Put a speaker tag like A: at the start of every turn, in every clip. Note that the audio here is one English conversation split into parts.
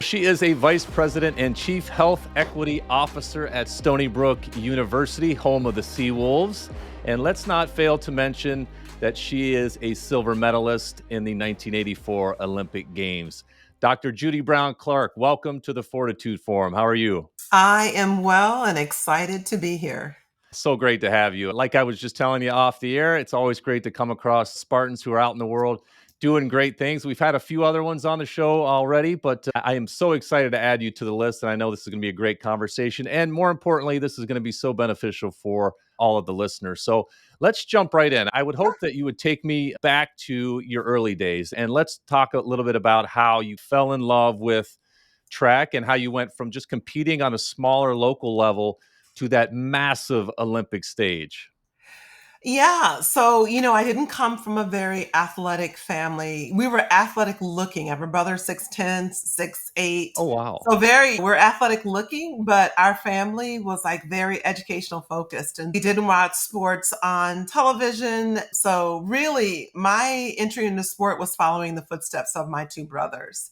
A: She is a vice president and chief health equity officer at Stony Brook University, home of the Seawolves. And let's not fail to mention that she is a silver medalist in the 1984 Olympic Games. Dr. Judi Brown Clarke, welcome to the Fortitude Forum. How are you?
B: I am well and excited to be here.
A: So great to have you. Like I was just telling you off the air, it's always great to come across Spartans who are out in the world doing great things. We've had a few other ones on the show already, but I am so excited to add you to the list. And I know this is going to be a great conversation. And more importantly, this is going to be so beneficial for all of the listeners. So let's jump right in. I would hope that you would take me back to your early days and let's talk a little bit about how you fell in love with track and how you went from just competing on a smaller local level to that massive Olympic stage.
B: Yeah, I didn't come from a very athletic family. We were athletic looking. I have a brother 6'10", 6'8".
A: Oh, wow.
B: We're athletic looking, but our family was like very educational focused and we didn't watch sports on television. So really my entry into sport was following the footsteps of my two brothers.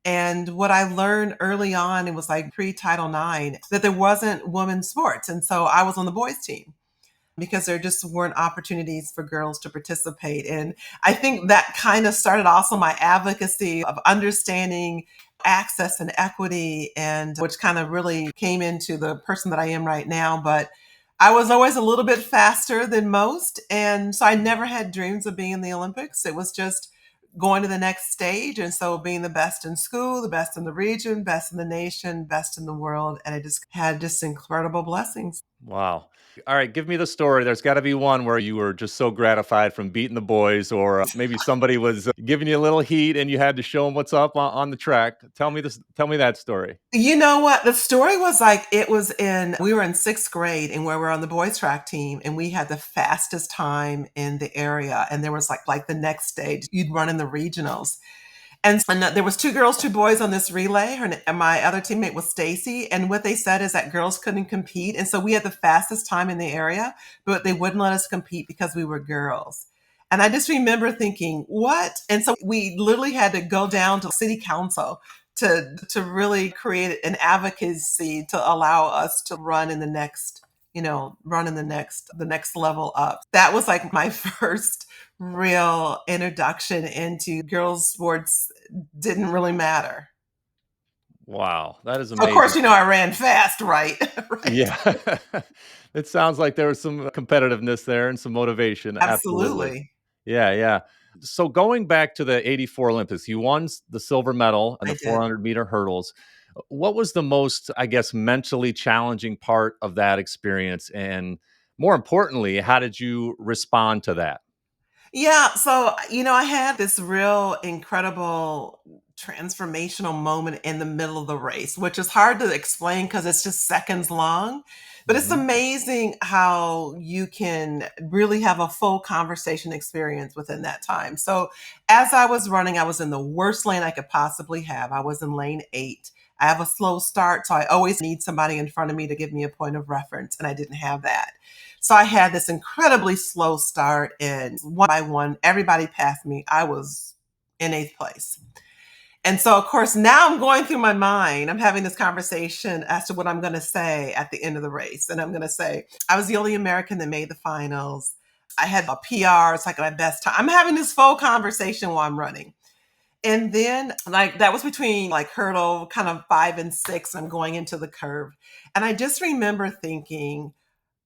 B: And what I learned early on, it was like pre-Title IX, that there wasn't women's sports. And so I was on the boys team because there just weren't opportunities for girls to participate. And I think that kind of started also my advocacy of understanding access and equity, and which kind of really came into the person that I am right now. But I was always a little bit faster than most. And so I never had dreams of being in the Olympics. It was just going to the next stage. And so being the best in school, the best in the region, best in the nation, best in the world. And I just had just incredible blessings.
A: Wow. All right, give me the story. There's got to be one where you were just so gratified from beating the boys, or maybe somebody was giving you a little heat and you had to show them what's up on the track. Tell me this. Tell me that story.
B: You know what? The story was like we were in sixth grade and we were on the boys track team and we had the fastest time in the area. And there was like the next stage, you'd run in the regionals. And there was two girls, two boys on this relay. And my other teammate was Stacy. And what they said is that girls couldn't compete. And so we had the fastest time in the area, but they wouldn't let us compete because we were girls. And I just remember thinking, what? And so we literally had to go down to city council to really create an advocacy to allow us to run in the next, the next level up. That was like my first real introduction into girls sports. Didn't really matter.
A: Wow, that is
B: Of course,
A: amazing.
B: I ran fast, right? Right.
A: Yeah. It sounds like there was some competitiveness there and some motivation. Absolutely.
B: Absolutely.
A: Yeah, yeah. So going back to the 84 Olympics, you won the silver medal in
B: I
A: the
B: did.
A: 400-meter hurdles. What was the most, I guess, mentally challenging part of that experience? And more importantly, how did you respond to that?
B: Yeah, so I had this real incredible transformational moment in the middle of the race, which is hard to explain because it's just seconds long. But it's
A: Mhm.
B: amazing how you can really have a full conversation experience within that time. So, as I was running, I was in the worst lane I could possibly have. I was in lane 8. I have a slow start, so I always need somebody in front of me to give me a point of reference, and I didn't have that. So I had this incredibly slow start, and one by one, everybody passed me. I was in 8th place. And so, of course, now I'm going through my mind. I'm having this conversation as to what I'm going to say at the end of the race. And I'm going to say, I was the only American that made the finals. I had a PR. It's like my best time. I'm having this full conversation while I'm running. And then, like, that was between like hurdle kind of 5 and 6. I'm going into the curve. And I just remember thinking,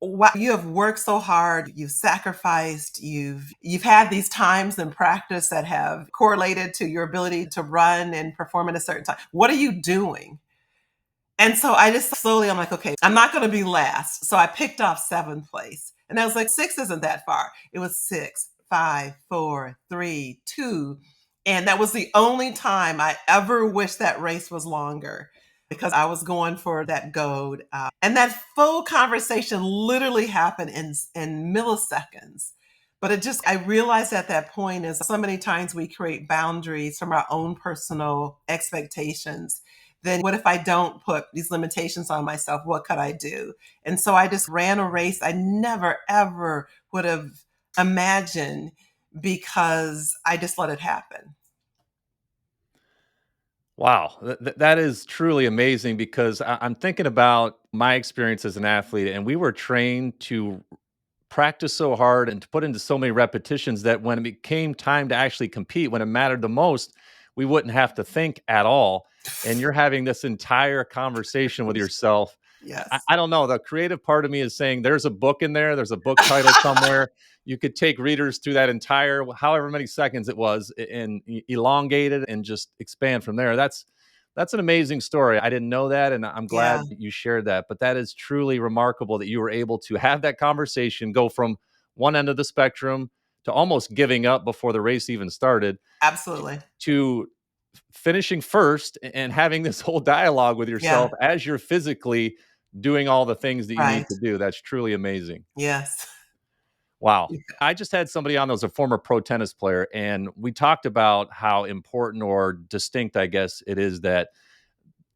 B: wow, you have worked so hard, you've sacrificed, you've had these times in practice that have correlated to your ability to run and perform at a certain time. What are you doing? And so I just slowly, I'm like, okay, I'm not going to be last. So I picked off 7th place. And I was like, 6 isn't that far. It was 6, 5, 4, 3, 2. And that was the only time I ever wished that race was longer because I was going for that gold. And that full conversation literally happened in milliseconds. But I realized at that point is so many times we create boundaries from our own personal expectations. Then what if I don't put these limitations on myself? What could I do? And so I just ran a race I never, ever would have imagined because I just let it happen.
A: Wow, that is truly amazing because I'm thinking about my experience as an athlete, and we were trained to practice so hard and to put into so many repetitions that when it became time to actually compete, when it mattered the most, we wouldn't have to think at all. And you're having this entire conversation with yourself.
B: Yes.
A: I don't know. The creative part of me is saying there's a book in there, there's a book title somewhere. You could take readers through that entire, however many seconds it was, and elongate it and just expand from there. That's an amazing story. I didn't know that, and I'm
B: Yeah,
A: glad that you shared that. But that is truly remarkable that you were able to have that conversation, go from one end of the spectrum to almost giving up before the race even started
B: absolutely.
A: to finishing first and having this whole dialogue with
B: Yeah,
A: yourself as you're physically doing all the things that you need
B: right.
A: to do. That's truly amazing.
B: Yes.
A: Wow. I just had somebody on that was a former pro tennis player, and we talked about how important or distinct, I guess, it is that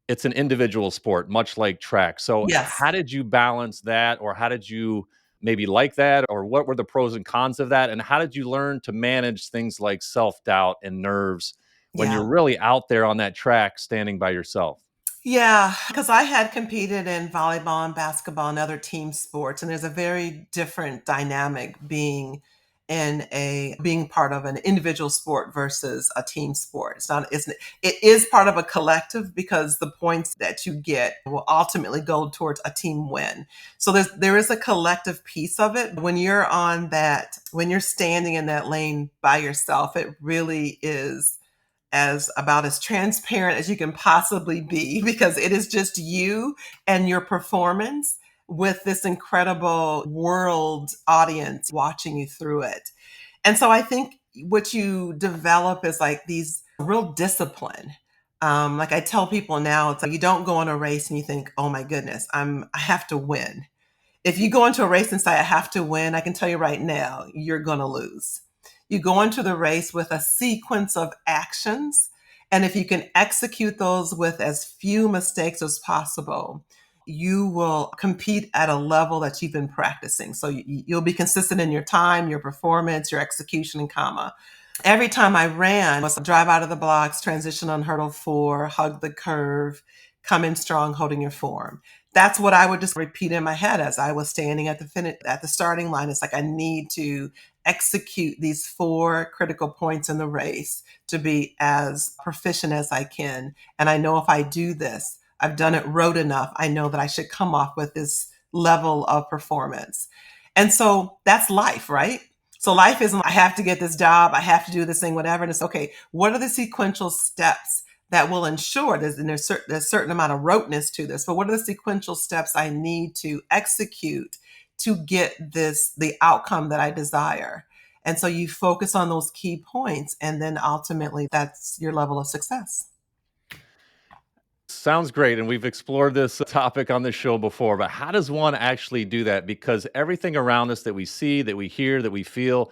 A: it's an individual sport, much like track. So,
B: Yes.
A: how did you balance that, or how did you maybe like that, or what were the pros and cons of that? And how did you learn to manage things like self doubt and nerves when
B: Yeah.
A: you're really out there on that track standing by yourself?
B: Yeah, because I had competed in volleyball and basketball and other team sports, and there's a very different dynamic being part of an individual sport versus a team sport. It is part of a collective because the points that you get will ultimately go towards a team win. So there is a collective piece of it. When you're standing in that lane by yourself, it really is as transparent as you can possibly be because it is just you and your performance with this incredible world audience watching you through it. And so I think what you develop is like these real discipline. Like I tell people now, it's like you don't go on a race and you think, "Oh my goodness, I have to win." If you go into a race and say, I have to win, I can tell you right now, you're going to lose. You go into the race with a sequence of actions. And if you can execute those with as few mistakes as possible, you will compete at a level that you've been practicing. So you'll be consistent in your time, your performance, your execution, and comma. Every time I ran was drive out of the blocks, transition on hurdle 4, hug the curve, come in strong, holding your form. That's what I would just repeat in my head as I was standing at the starting line. It's like I need to execute these 4 critical points in the race to be as proficient as I can. And I know if I do this, I've done it rote enough. I know that I should come off with this level of performance. And so that's life, right? So life isn't, I have to get this job, I have to do this thing, whatever. And it's okay, what are the sequential steps that will ensure there's a certain amount of roteness to this, but what are the sequential steps I need to execute to get the outcome that I desire? And so you focus on those key points, and then ultimately that's your level of success.
A: Sounds great. And we've explored this topic on the show before, but how does one actually do that? Because everything around us that we see, that we hear, that we feel,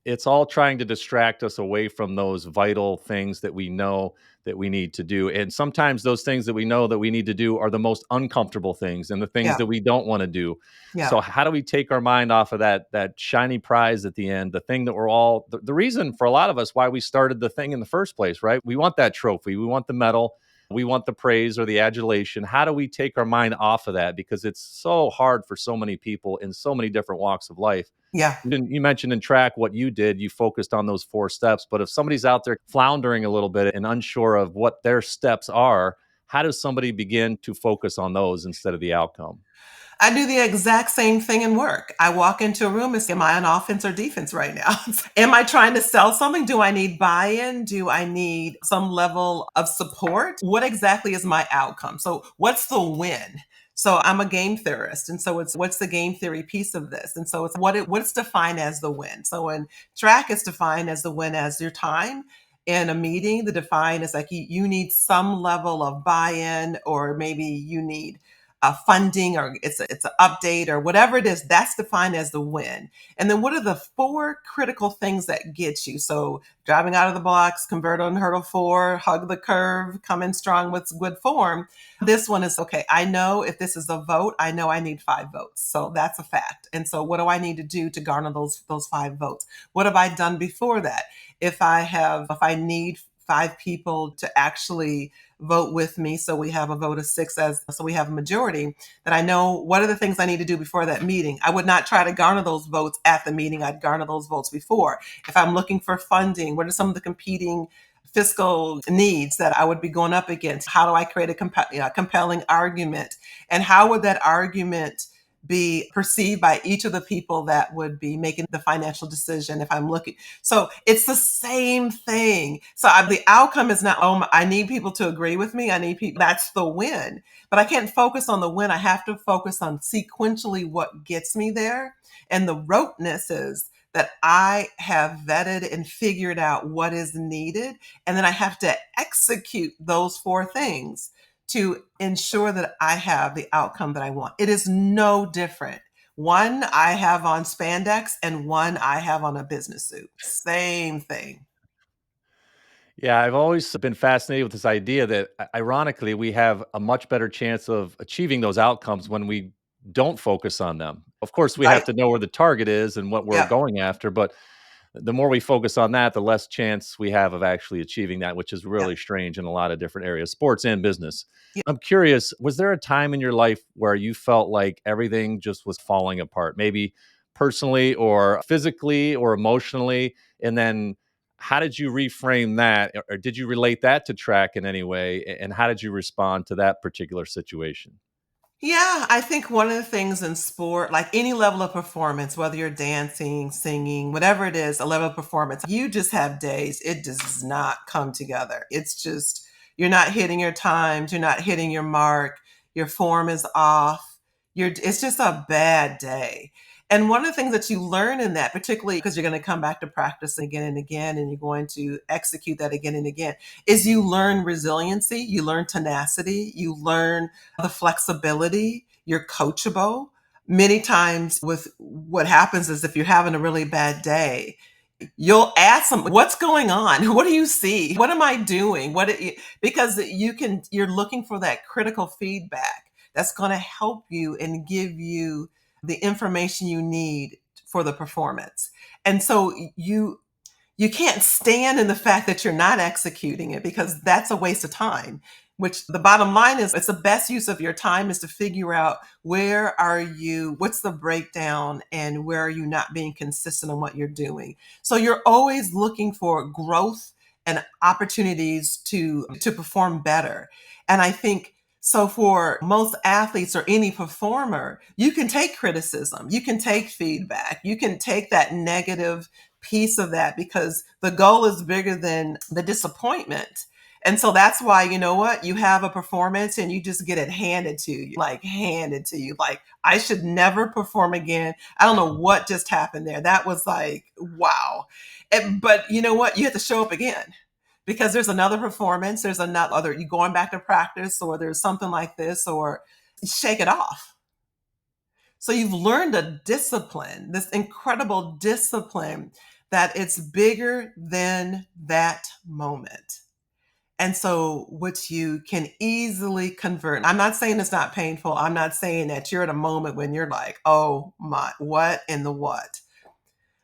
A: it's all trying to distract us away from those vital things that we know that we need to do. And sometimes those things that we know that we need to do are the most uncomfortable things and the things
B: Yeah,
A: that we don't want to do.
B: yeah,
A: So how do we take our mind off of that shiny prize at the end, the thing that we're all the reason for a lot of us why we started the thing in the first place, right? We want that trophy, we want the medal, we want the praise or the adulation. How do we take our mind off of that? Because it's so hard for so many people in so many different walks of life.
B: yeah.
A: You mentioned in track what you did, you focused on those 4 steps, but if somebody's out there floundering a little bit and unsure of what their steps are, how does somebody begin to focus on those instead of the outcome?
B: I do the exact same thing in work. I walk into a room and say, am I on offense or defense right now? Am I trying to sell something? Do I need buy-in? Do I need some level of support? What exactly is my outcome? So what's the win? So I'm a game theorist. And so it's what's the game theory piece of this? And so it's what's defined as the win. So in track is defined as the win as your time. In a meeting, the define is like you need some level of buy-in, or maybe you need funding, or it's an update or whatever it is. That's defined as the win. And then what are the 4 critical things that get you? So driving out of the blocks, convert on hurdle 4, hug the curve, come in strong with good form. This one is okay. I know if this is a vote, I know I need 5 votes. So that's a fact. And so what do I need to do to garner those 5 votes? What have I done before that? If I need 5 people to actually vote with me. So we have a vote of 6 so we have a majority, that I know what are the things I need to do before that meeting. I would not try to garner those votes at the meeting. I'd garner those votes before. If I'm looking for funding, what are some of the competing fiscal needs that I would be going up against? How do I create a compelling argument? And how would that argument be perceived by each of the people that would be making the financial decision if I'm looking? So it's the same thing. So the outcome is not, oh, I need people to agree with me. I need people, that's the win. But I can't focus on the win. I have to focus on sequentially what gets me there. And the roteness is that I have vetted and figured out what is needed. And then I have to execute those 4 things to ensure that I have the outcome that I want. It is no different. One I have on spandex and one I have on a business suit. Same thing.
A: Yeah, I've always been fascinated with this idea that ironically, we have a much better chance of achieving those outcomes when we don't focus on them. Of course, we have
B: Right.
A: to know where the target is and what we're
B: Yep.
A: going after, but the more we focus on that, the less chance we have of actually achieving that, which is
B: Yep.
A: really strange in a lot of different areas, sports and business.
B: Yep.
A: I'm curious, was there a time in your life where you felt like everything just was falling apart, maybe personally or physically or emotionally? And then how did you reframe that? Or did you relate that to track in any way? And how did you respond to that particular situation?
B: Yeah, I think one of the things in sport, like any level of performance, whether you're dancing, singing, whatever it is, a level of performance, you just have days it does not come together. It's just, you're not hitting your times, you're not hitting your mark, your form is off. It's just a bad day. And one of the things that you learn in that, particularly because you're going to come back to practice again and again, and you're going to execute that again and again, is you learn resiliency, you learn tenacity, you learn the flexibility, you're coachable. Many times with what happens is if you're having a really bad day, you'll ask them, what's going on? What do you see? What am I doing? Because you're looking for that critical feedback that's going to help you and give you the information you need for the performance. And so you can't stand in the fact that you're not executing it, because that's a waste of time. Which the bottom line is, it's the best use of your time is to figure out what's the breakdown, and where are you not being consistent on what you're doing. So you're always looking for growth and opportunities to perform better. And I think so for most athletes or any performer, you can take criticism, you can take feedback, you can take that negative piece of that, because the goal is bigger than the disappointment. And so that's why, you know what, you have a performance and you just get it handed to you, like handed to you. Like, I should never perform again. I don't know what just happened there. That was like, wow. But you know what? You have to show up again, because there's another performance, there's another, you going back to practice, or there's something like this, or shake it off. So you've learned a discipline, this incredible discipline, that it's bigger than that moment. And so, which you can easily convert. I'm not saying it's not painful. I'm not saying that you're at a moment when you're like, oh my, what in the what?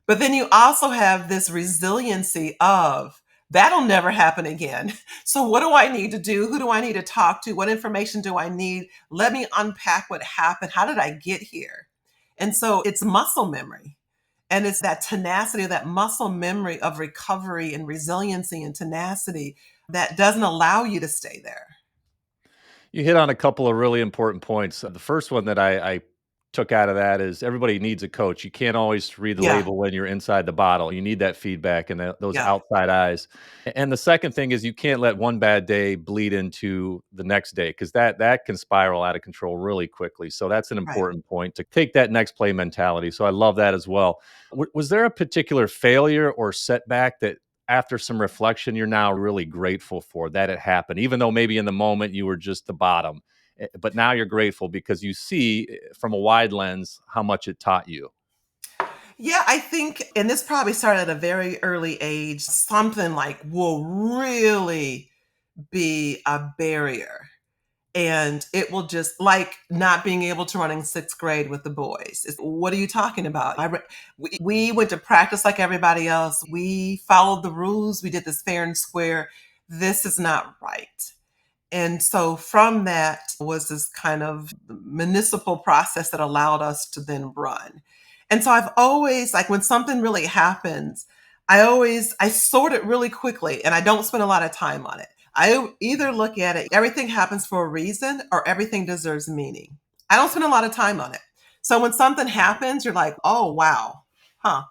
B: But then you also have this resiliency of, that'll never happen again. So, what do I need to do? Who do I need to talk to? What information do I need? Let me unpack what happened. How did I get here? And so, it's muscle memory. And it's that tenacity, that muscle memory of recovery and resiliency and tenacity that doesn't allow you to stay there.
A: You hit on a couple of really important points. The first one that I took out of that is everybody needs a coach. You can't always read the
B: Yeah,
A: label when you're inside the bottle. You need that feedback and those
B: yeah,
A: outside eyes. And the second thing is you can't let one bad day bleed into the next day, because that can spiral out of control really quickly. So that's an
B: right.
A: important point, to take that next play mentality. So I love that as well. Was there a particular failure or setback that after some reflection, you're now really grateful for that it happened, even though maybe in the moment you were just the bottom. But now you're grateful because you see from a wide lens how much it taught you.
B: Yeah, I think, and this probably started at a very early age, something like will really be a barrier. And it will just, like not being able to run in sixth grade with the boys. What are you talking about? We went to practice like everybody else. We followed the rules. We did this fair and square. this is not right. And so from that was this kind of municipal process that allowed us to then run. And so I've always, like when something really happens, I sort it really quickly and I don't spend a lot of time on it. I either look at it, everything happens for a reason or everything deserves meaning. I don't spend a lot of time on it. So when something happens, you're like, oh, wow, huh?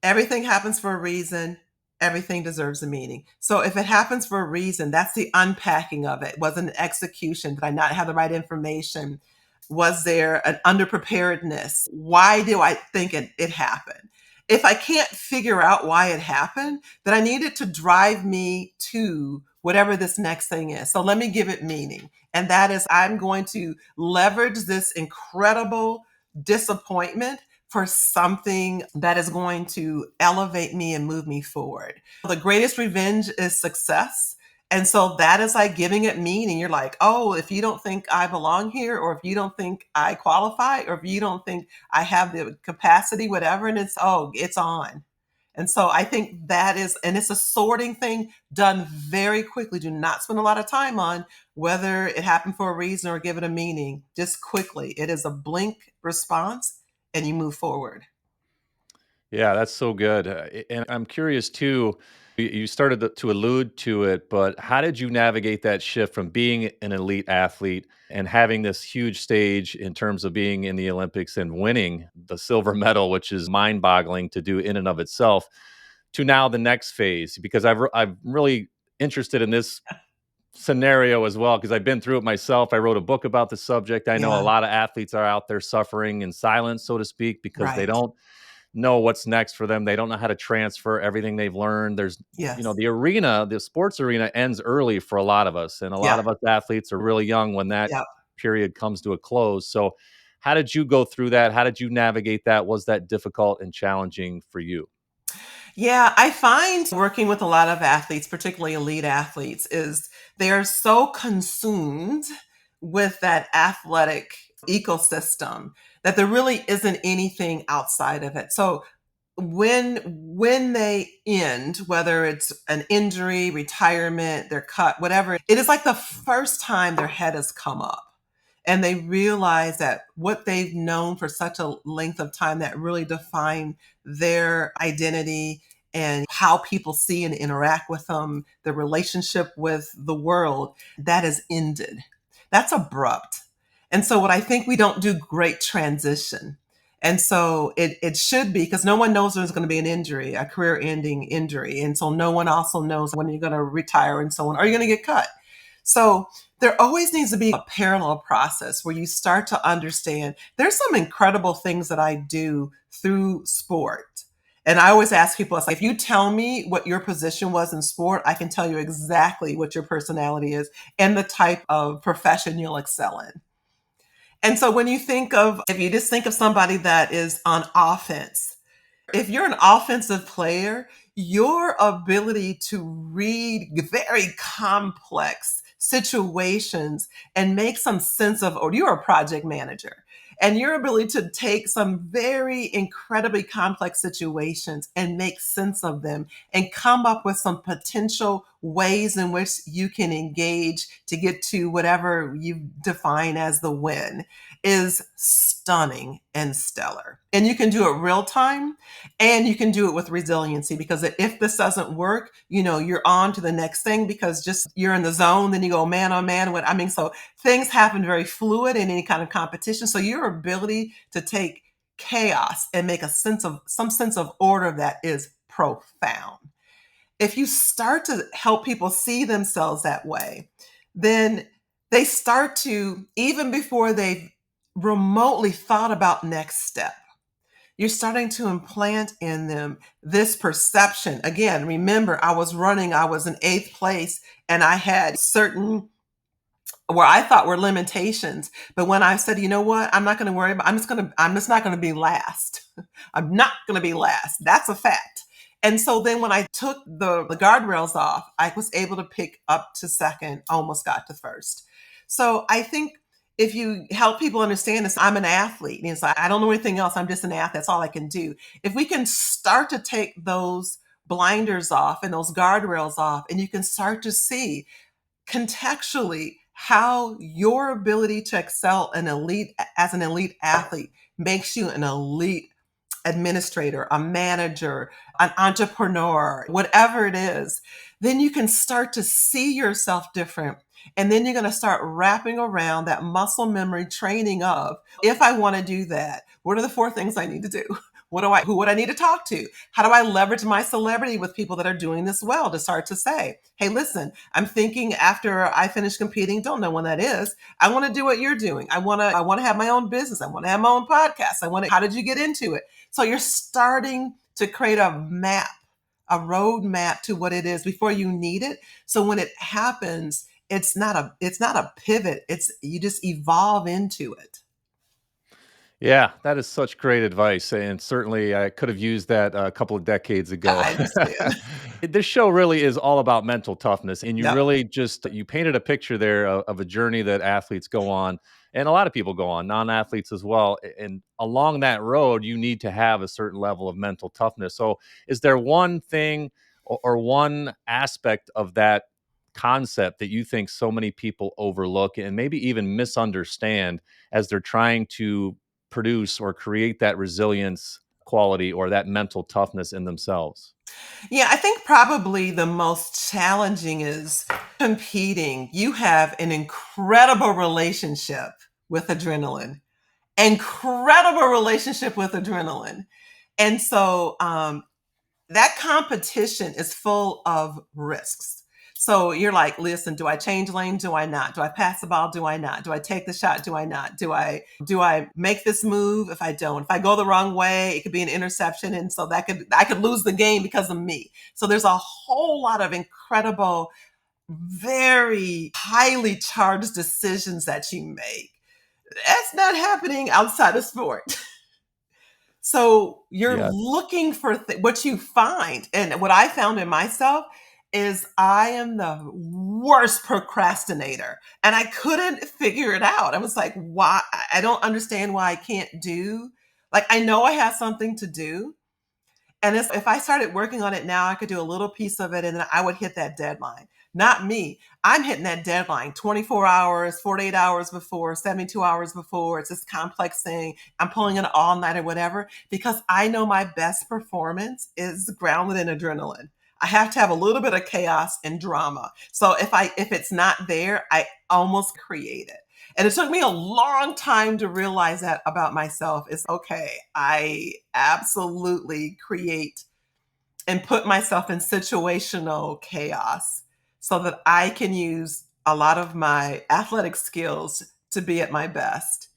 B: Everything happens for a reason. Everything deserves a meaning. So if it happens for a reason, that's the unpacking of it. Was it an execution? Did I not have the right information? Was there an underpreparedness? Why do I think it happened? If I can't figure out why it happened, then I need it to drive me to whatever this next thing is. So let me give it meaning. And that is, I'm going to leverage this incredible disappointment for something that is going to elevate me and move me forward. The greatest revenge is success. And so that is like giving it meaning. You're like, oh, if you don't think I belong here, or if you don't think I qualify, or if you don't think I have the capacity, whatever, and it's on. And so I think that is, and it's a sorting thing done very quickly. Do not spend a lot of time on whether it happened for a reason or give it a meaning. Just quickly. It is a blink response and you move forward.
A: Yeah, that's so good. And I'm curious too, you started to allude to it, but how did you navigate that shift from being an elite athlete and having this huge stage in terms of being in the Olympics and winning the silver medal, which is mind boggling to do in and of itself, to now the next phase? Because I'm really interested in this scenario as well, because I've been through it myself. I wrote a book about the subject. I know a
B: Yeah,
A: lot of athletes are out there suffering in silence, so to speak, because they
B: right.
A: don't know what's next for them. They don't know how to transfer everything they've learned.
B: Yes.
A: The sports arena ends early for a lot of us. And a lot
B: Yeah.
A: of us athletes are really young when that
B: Yeah.
A: period comes to a close. So, how did you go through that? How did you navigate that? Was that difficult and challenging for you?
B: Yeah, I find working with a lot of athletes, particularly elite athletes, is they're so consumed with that athletic ecosystem that there really isn't anything outside of it. So when they end, whether it's an injury, retirement, they're cut, whatever, it is like the first time their head has come up. And they realize that what they've known for such a length of time that really defined their identity and how people see and interact with them, the relationship with the world, that has ended. That's abrupt. And so what I think we don't do great transition. And so it should be, because no one knows there's going to be an injury, a career ending injury. And so no one also knows when you're going to retire and so on. Are you going to get cut? So there always needs to be a parallel process where you start to understand there's some incredible things that I do through sport. And I always ask people, it's like, if you tell me what your position was in sport, I can tell you exactly what your personality is and the type of profession you'll excel in. And so when you think of, if you just think of somebody that is on offense, if you're an offensive player, your ability to read very complex situations and make some sense of, or you're a project manager, and your ability to take some very incredibly complex situations and make sense of them and come up with some potential ways in which you can engage to get to whatever you define as the win is stunning and stellar. And you can do it real time and you can do it with resiliency, because if this doesn't work, you're on to the next thing, because just you're in the zone, then you go, man, oh man, what I mean, so things happen very fluid in any kind of competition. So your ability to take chaos and make some sense of order, that is profound. If you start to help people see themselves that way, then they start to, even before they've remotely thought about next step, you're starting to implant in them this perception. Again, remember, I was running, I was in eighth place, and I had certain where I thought were limitations. But when I said, you know what, I'm not going to worry about, I'm just not going to be last. I'm not going to be last. That's a fact. And so then when I took the guardrails off, I was able to pick up to second, almost got to first. So I think if you help people understand this, I'm an athlete. And it's like, I don't know anything else. I'm just an athlete. That's all I can do. If we can start to take those blinders off and those guardrails off, and you can start to see contextually how your ability to excel as an elite athlete makes you an elite administrator, a manager, an entrepreneur, whatever it is. Then you can start to see yourself different. And then you're going to start wrapping around that muscle memory training of, if I want to do that, what are the 4 things I need to do? Who would I need to talk to? How do I leverage my celebrity with people that are doing this well to start to say, hey, listen, I'm thinking after I finish competing, don't know when that is. I want to do what you're doing. I want to have my own business. I want to have my own podcast. How did you get into it? So you're starting to create a roadmap to what it is before you need it. So when it happens, it's not a pivot. You just evolve into it.
A: Yeah, that is such great advice, and certainly I could have used that a couple of decades ago.
B: I understand.
A: This show really is all about mental toughness, and you
B: Yep.
A: really just you painted a picture there of a journey that athletes go on, and a lot of people go on, non-athletes as well. And along that road, you need to have a certain level of mental toughness. So, is there one thing or one aspect of that concept that you think so many people overlook and maybe even misunderstand as they're trying to produce or create that resilience quality or that mental toughness in themselves?
B: Yeah, I think probably the most challenging is competing. You have an incredible relationship with adrenaline, incredible relationship with adrenaline. And so that competition is full of risks. So you're like, listen, do I change lane? Do I not? Do I pass the ball? Do I not? Do I take the shot? Do I not? Do I make this move? If I don't, if I go the wrong way, it could be an interception. And so I could lose the game because of me. So there's a whole lot of incredible, very highly charged decisions that you make. That's not happening outside of sport. So you're
A: Yeah.
B: looking for what you find. And what I found in myself is I am the worst procrastinator. And I couldn't figure it out. I was like, why? I don't understand why I can't do. Like, I know I have something to do. And if I started working on it now, I could do a little piece of it and then I would hit that deadline. Not me. I'm hitting that deadline 24 hours, 48 hours before, 72 hours before. It's this complex thing. I'm pulling an all night or whatever because I know my best performance is grounded in adrenaline. I have to have a little bit of chaos and drama. So if it's not there, I almost create it. And it took me a long time to realize that about myself. It's okay. I absolutely create and put myself in situational chaos so that I can use a lot of my athletic skills to be at my best.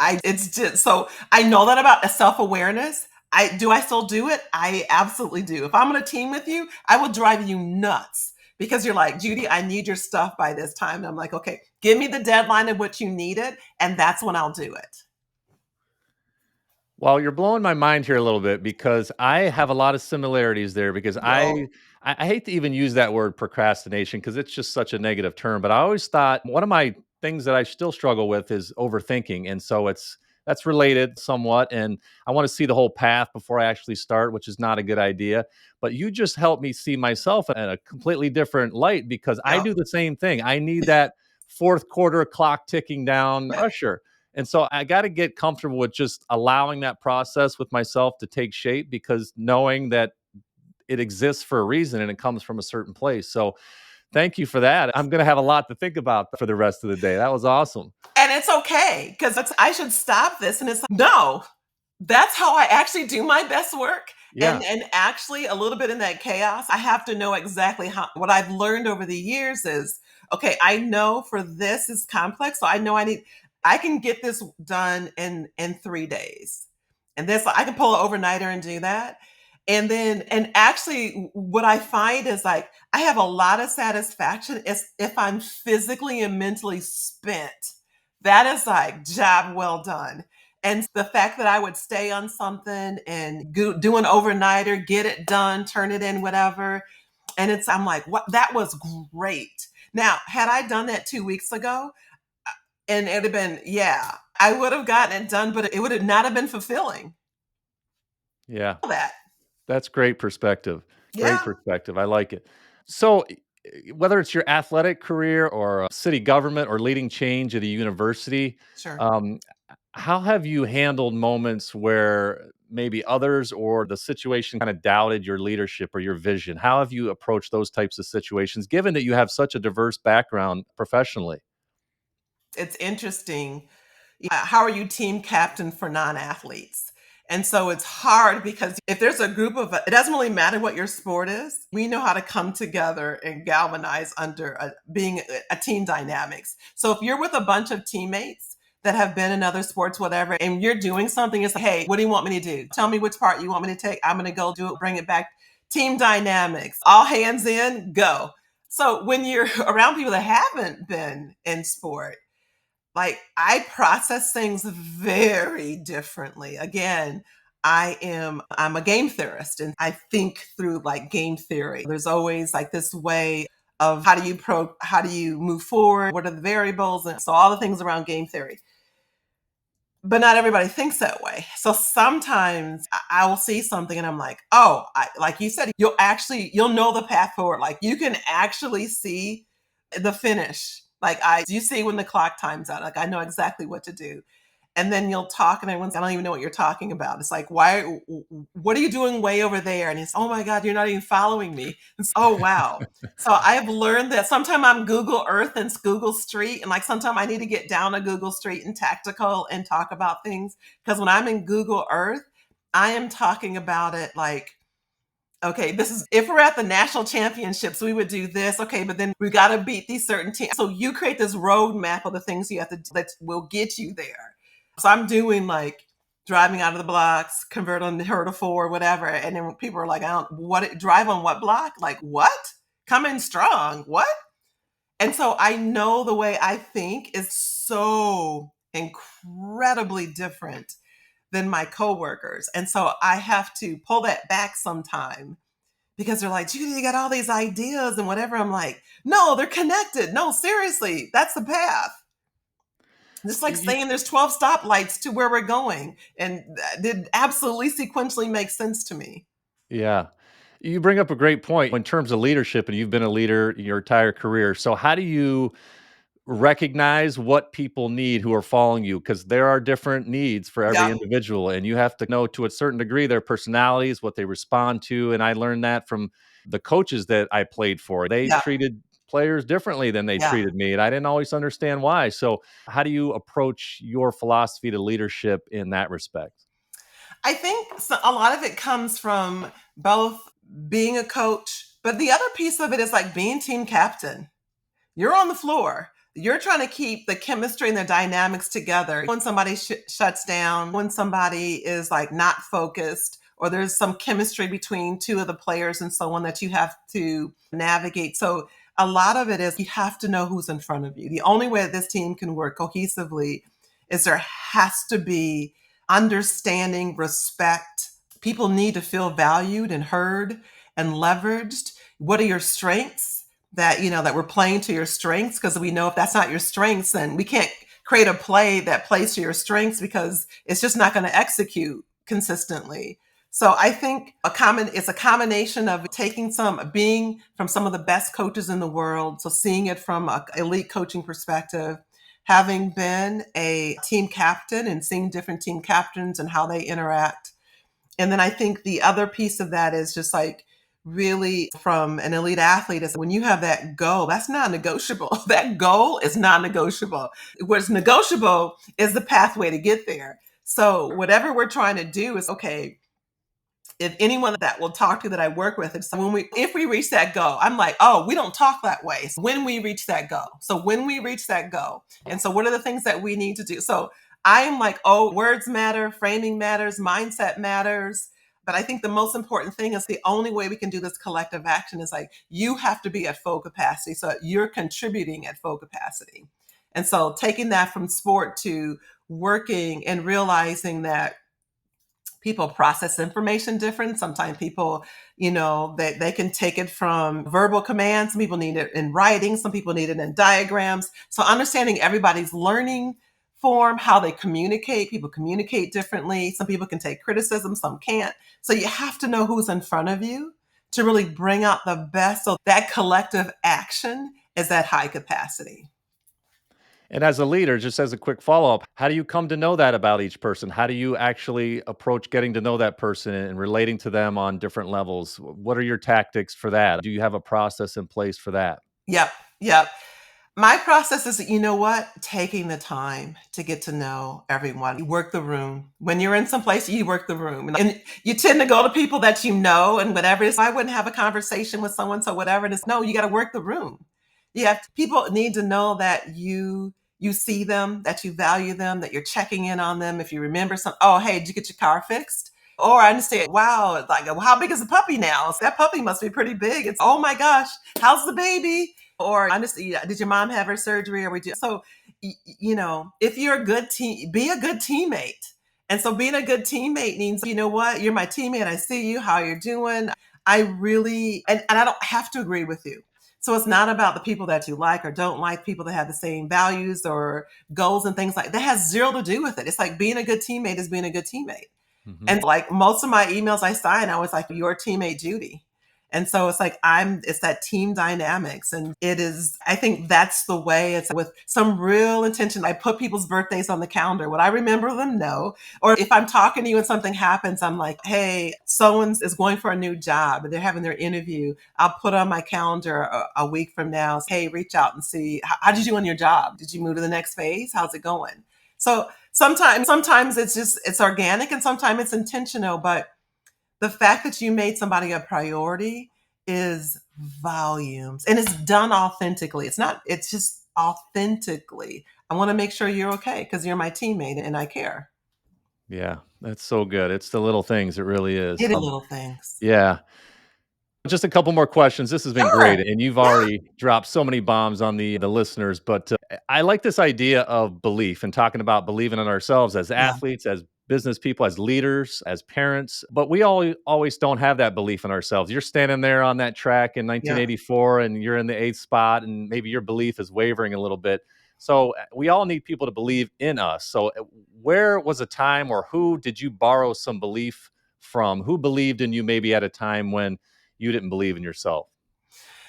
B: It's just so I know that about a self-awareness. I still do it? I absolutely do. If I'm on a team with you, I will drive you nuts because you're like, Judi, I need your stuff by this time. And I'm like, okay, give me the deadline of what you need it, and that's when I'll do it.
A: Well, you're blowing my mind here a little bit because I have a lot of similarities there because
B: Yo,
A: I hate to even use that word procrastination because it's just such a negative term, but I always thought one of my things that I still struggle with is overthinking. And so that's related somewhat. And I want to see the whole path before I actually start, which is not a good idea. But you just helped me see myself in a completely different light because I
B: yep,
A: do the same thing. I need that fourth quarter clock ticking down
B: yep.
A: pressure. And so I got to get comfortable with just allowing that process with myself to take shape because knowing that it exists for a reason and it comes from a certain place. So thank you for that. I'm going to have a lot to think about for the rest of the day. That was awesome.
B: And it's okay because I should stop this. And it's like, no, that's how I actually do my best work.
A: Yeah.
B: And actually a little bit in that chaos, I have to know exactly how what I've learned over the years is okay, I know for this is complex. So I know I can get this done in 3 days. And this I can pull an overnighter and do that. And actually what I find is like I have a lot of satisfaction is if I'm physically and mentally spent. That is like job well done. And the fact that I would stay on something and do an overnighter, get it done, turn it in, whatever. And I'm like, what? That was great. Now, had I done that 2 weeks ago, and it'd have been, yeah, I would have gotten it done, but it would have not have been fulfilling.
A: Yeah.
B: That.
A: That's great perspective. Great
B: Yeah,
A: perspective. I like it. So, whether it's your athletic career or city government or leading change at a university,
B: sure.
A: um, how have you handled moments where maybe others or the situation kind of doubted your leadership or your vision? How have you approached those types of situations, given that you have such a diverse background professionally?
B: It's interesting. How are you team captain for non-athletes? And so it's hard because if there's a group of, it doesn't really matter what your sport is. We know how to come together and galvanize under being a team dynamics. So if you're with a bunch of teammates that have been in other sports, whatever, and you're doing something, it's like, hey, what do you want me to do? Tell me which part you want me to take. I'm going to go do it, bring it back. Team dynamics, all hands in, go. So when you're around people that haven't been in sport, like, I process things very differently. Again, I'm a game theorist and I think through like game theory. There's always like this way of how do you move forward? What are the variables? And so all the things around game theory. But not everybody thinks that way. So sometimes I will see something and I'm like, oh, like you said, you'll know the path forward. Like you can actually see the finish. Like you see when the clock times out. Like I know exactly what to do. And then you'll talk and everyone's, I don't even know what you're talking about. It's like, what are you doing way over there? And it's, oh my God, you're not even following me. It's, oh, wow. So I have learned that sometimes I'm Google Earth and Google Street. And like sometimes I need to get down to Google Street and tactical and talk about things. Because when I'm in Google Earth, I am talking about it like, okay, this is if we're at the national championships, we would do this. Okay, but then we got to beat these certain teams. So you create this roadmap of the things you have to do that will get you there. So I'm doing like driving out of the blocks, convert on her to four, whatever. And then people are like, I don't what drive on what block? Like what? Come in strong. What? And so I know the way I think is so incredibly different than my coworkers. And so I have to pull that back sometime because they're like, Judi, you got all these ideas and whatever. I'm like, no, they're connected. No, seriously, that's the path. Just like
A: You,
B: saying there's 12 stoplights to where we're going. And that did absolutely sequentially make sense to me.
A: yeah. You bring up a great point in terms of leadership, and you've been a leader your entire career. So, how do you recognize what people need who are following you? Because there are different needs for every
B: Yeah.
A: individual, and you have to know to a certain degree their personalities, what they respond to. And I learned that from the coaches that I played for. They
B: Yeah.
A: treated players differently than they
B: Yeah.
A: treated me, and I didn't always understand why. So, how do you approach your philosophy to leadership in that respect?
B: I think a lot of it comes from both being a coach, but the other piece of it is like being team captain. You're on the floor. You're trying to keep the chemistry and the dynamics together. When somebody shuts down, when somebody is like not focused, or there's some chemistry between two of the players and so on that you have to navigate. So a lot of it is you have to know who's in front of you. The only way that this team can work cohesively is there has to be understanding, respect. People need to feel valued and heard and leveraged. What are your strengths? That that we're playing to your strengths, because we know if that's not your strengths, then we can't create a play that plays to your strengths because it's just not going to execute consistently. So I think it's a combination of taking some being from some of the best coaches in the world, so seeing it from an elite coaching perspective, having been a team captain and seeing different team captains and how they interact. And then I think the other piece of that is just like really from an elite athlete is when you have that goal, that's not negotiable. That goal is not negotiable. What's negotiable is the pathway to get there. So whatever we're trying to do is okay. If anyone that will talk to that I work with, it's if we reach that goal, I'm like, oh, we don't talk that way. So when we reach that goal. So when we reach that goal. And so what are the things that we need to do? So I'm like, oh, words matter, framing matters, mindset matters. But I think the most important thing is the only way we can do this collective action is like you have to be at full capacity. So you're contributing at full capacity. And so taking that from sport to working and realizing that people process information different. Sometimes people, they can take it from verbal commands. Some people need it in writing. Some people need it in diagrams. So understanding everybody's learning form, how they communicate. People communicate differently. Some people can take criticism, some can't. So you have to know who's in front of you to really bring out the best. So that collective action is at high capacity.
A: And as a leader, just as a quick follow up, how do you come to know that about each person? How do you actually approach getting to know that person and relating to them on different levels? What are your tactics for that? Do you have a process in place for that?
B: Yep. Yep. My process is, you know what? Taking the time to get to know everyone. You work the room. When you're in some place, you work the room. And you tend to go to people that you know and whatever it is. I wouldn't have a conversation with someone, so whatever it is. No, you got to work the room. People need to know that you see them, that you value them, that you're checking in on them. If you remember some, oh, hey, did you get your car fixed? Or I understand, wow, like, well, how big is the puppy now? So that puppy must be pretty big. It's, oh my gosh, how's the baby? Or I just, yeah, did your mom have her surgery? Or we do so, if you're a good team, be a good teammate. And so being a good teammate means, you know what, you're my teammate. I see you, how you're doing. I really, and I don't have to agree with you. So it's not about the people that you like or don't like, people that have the same values or goals and things like that. Has zero to do with it. It's like being a good teammate is being a good teammate.
A: Mhm.
B: And like most of my emails I sign, I was like, your teammate, Judi. And so it's like, it's that team dynamics. And it is, I think that's the way it's with some real intention. I put people's birthdays on the calendar. Would I remember them? No. Or if I'm talking to you and something happens, I'm like, hey, someone is going for a new job and they're having their interview. I'll put on my calendar a week from now. Hey, reach out and see, how did you do on your job? Did you move to the next phase? How's it going? So sometimes it's organic and sometimes it's intentional, but the fact that you made somebody a priority is volumes and it's done authentically. It's just authentically. I want to make sure you're okay because you're my teammate and I care.
A: Yeah, that's so good. It's the little things. It really is.
B: It is little things.
A: Yeah. Just a couple more questions. This has been
B: Sure.
A: great, and you've
B: Yeah.
A: already dropped so many bombs on the listeners. But I like this idea of belief and talking about believing in ourselves as
B: Yeah.
A: athletes, as business people, as leaders, as parents. But we all always don't have that belief in ourselves. You're standing there on that track in
B: Yeah.
A: 1984, and you're in the eighth spot, and maybe your belief is wavering a little bit. So we all need people to believe in us. So where was a time, or who did you borrow some belief from? Who believed in you maybe at a time when you didn't believe in yourself?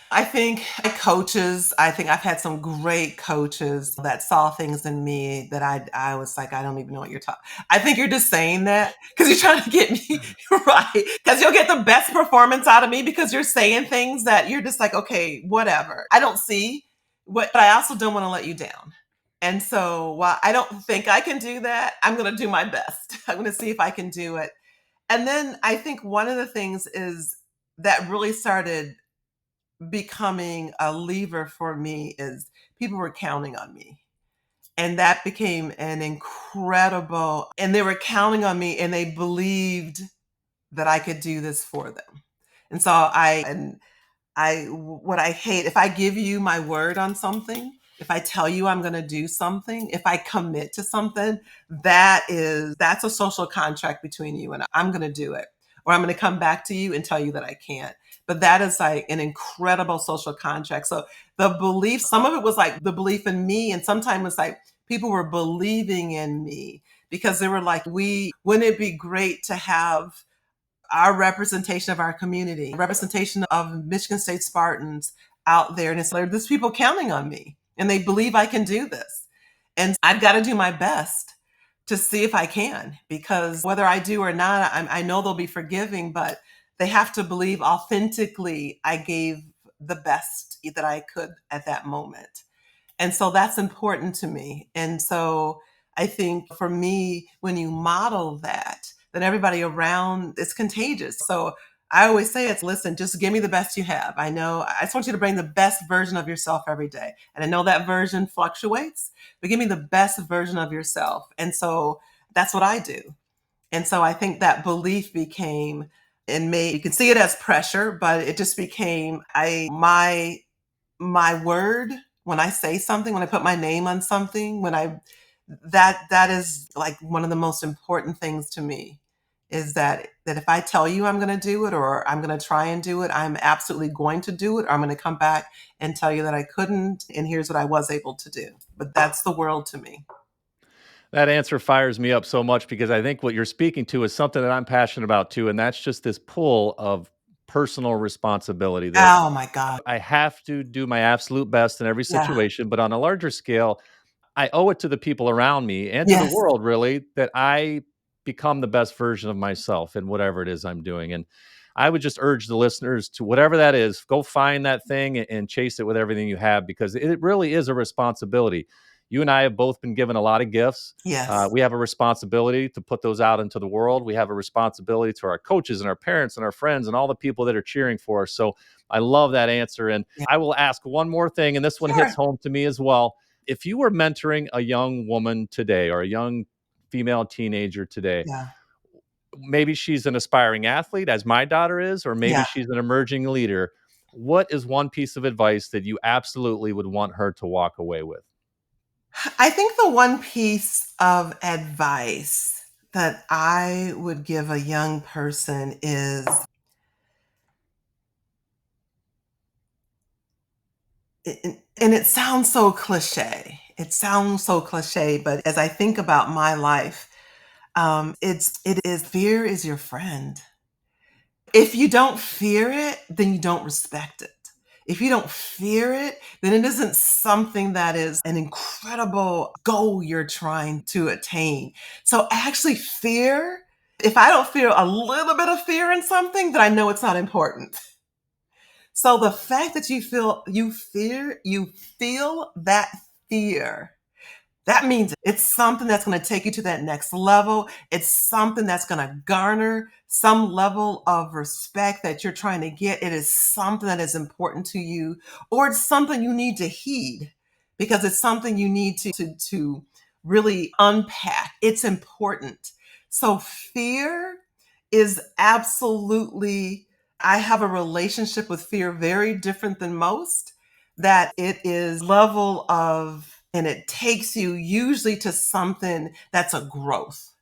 B: I think coaches, I think I've had some great coaches that saw things in me that I was like, I don't even know what you're talking. I think you're just saying that because you're trying to get me right. Because you'll get the best performance out of me because you're saying things that you're just like, okay, whatever. I don't see what, but I also don't want to let you down. And so while I don't think I can do that, I'm going to do my best. I'm going to see if I can do it. And then I think one of the things is that really started becoming a lever for me is people were counting on me. And that became an incredible, and they were counting on me and they believed that I could do this for them. And so what I hate, if I give you my word on something, if I tell you I'm going to do something, if I commit to something, that's a social contract between you and I'm going to do it. Or I'm going to come back to you and tell you that I can't. But that is like an incredible social contract. So the belief, some of it was like the belief in me, and sometimes it's like people were believing in me because they were like, wouldn't it be great to have our representation of our community, representation of Michigan State Spartans out there. And it's like, there's people counting on me and they believe I can do this. And I've got to do my best to see if I can, because whether I do or not, I know they'll be forgiving, but they have to believe authentically I gave the best that I could at that moment. And so that's important to me. And so I think for me, when you model that, then everybody around, it's contagious. So I always say it's, listen, just give me the best you have. I know, I just want you to bring the best version of yourself every day. And I know that version fluctuates, but give me the best version of yourself. And so that's what I do. And so I think that belief became, and made, you can see it as pressure, but it just became, my word, when I say something, when I put my name on something, that is like one of the most important things to me, is that if I tell you I'm going to do it or I'm going to try and do it, I'm absolutely going to do it, or I'm going to come back and tell you that I couldn't and here's what I was able to do. But that's the world to me.
A: That answer fires me up so much because I think what you're speaking to is something that I'm passionate about too, and that's just this pull of personal responsibility that
B: Oh my god.
A: I have to do my absolute best in every
B: Yeah.
A: situation, but on a larger scale, I owe it to the people around me and to the
B: Yes.
A: world really that I become the best version of myself in whatever it is I'm doing. And I would just urge the listeners to whatever that is, go find that thing and chase it with everything you have because it really is a responsibility. You and I have both been given a lot of gifts.
B: Yes.
A: We have a responsibility to put those out into the world. We have a responsibility to our coaches and our parents and our friends and all the people that are cheering for us. So I love that answer. And
B: Yeah.
A: I will ask one more thing, and this one hits
B: Sure.
A: home to me as well. If you were mentoring a young woman today or a young female teenager today,
B: Yeah.
A: maybe she's an aspiring athlete, as my daughter is, or maybe
B: Yeah.
A: she's an emerging leader. What is one piece of advice that you absolutely would want her to walk away with?
B: I think the one piece of advice that I would give a young person is and it sounds so cliche. It sounds so cliche, but as I think about my life, it is fear is your friend. If you don't fear it, then you don't respect it. If you don't fear it, then it isn't something that is an incredible goal you're trying to attain. So actually fear, if I don't feel a little bit of fear in something, then I know it's not important. So the fact that you feel that fear, that means it's something that's going to take you to that next level. It's something that's going to garner some level of respect that you're trying to get. It is something that is important to you, or it's something you need to heed because it's something you need to really unpack. It's important. So fear is absolutely, I have a relationship with fear very different than most, that it is level of, and it takes you usually to something that's a growth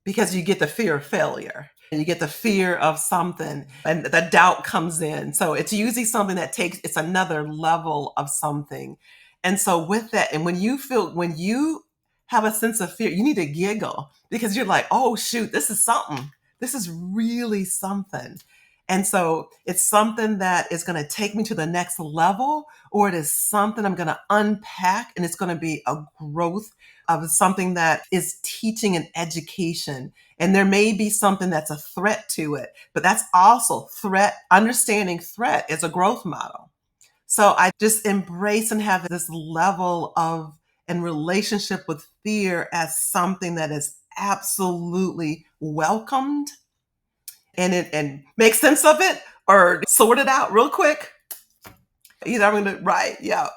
B: because you get the fear of failure and you get the fear of something and the doubt comes in. So it's usually something that takes, it's another level of something. And so with that, and when you have a sense of fear, you need to giggle because you're like, oh shoot, this is something. This is really something. And so it's something that is going to take me to the next level, or it is something I'm going to unpack and it's going to be a growth of something that is teaching and education. And there may be something that's a threat to it, but that's also threat. Understanding threat is a growth model. So I just embrace and have this level of and relationship with fear as something that is absolutely welcomed and make sense of it or sort it out real quick. Either I'm going to, right. Yeah.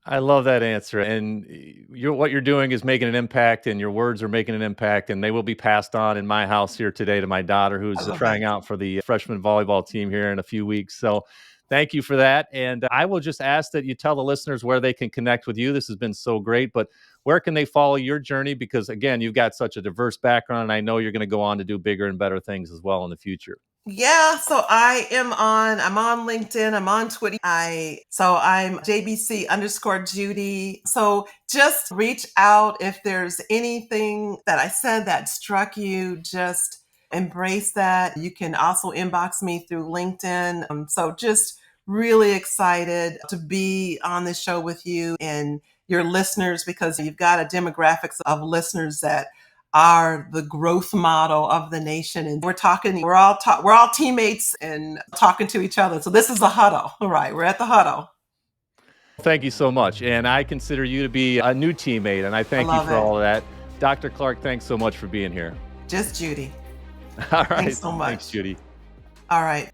A: I love that answer. And what you're doing is making an impact, and your words are making an impact, and they will be passed on in my house here today to my daughter,
B: I
A: who's
B: love that.
A: trying out for the freshman volleyball team here in a few weeks. So, thank you for that. And I will just ask that you tell the listeners where they can connect with you. This has been so great, but where can they follow your journey? Because again, you've got such a diverse background, and I know you're going to go on to do bigger and better things as well in the future.
B: Yeah, so I'm on LinkedIn, I'm on Twitter. I'm JBC_Judi. So just reach out if there's anything that I said that struck you, just embrace that. You can also inbox me through LinkedIn. So just really excited to be on this show with you and your listeners because you've got a demographics of listeners that are the growth model of the nation. And we're all teammates and talking to each other. So this is a huddle. All right. We're at the huddle.
A: Thank you so much. And I consider you to be a new teammate, and I
B: I
A: thank you
B: love
A: for
B: it.
A: all of that. Dr. Clarke, thanks so much for being here.
B: Just Judy.
A: All right.
B: Thanks so
A: Thanks,
B: much.
A: Judy.
B: All right.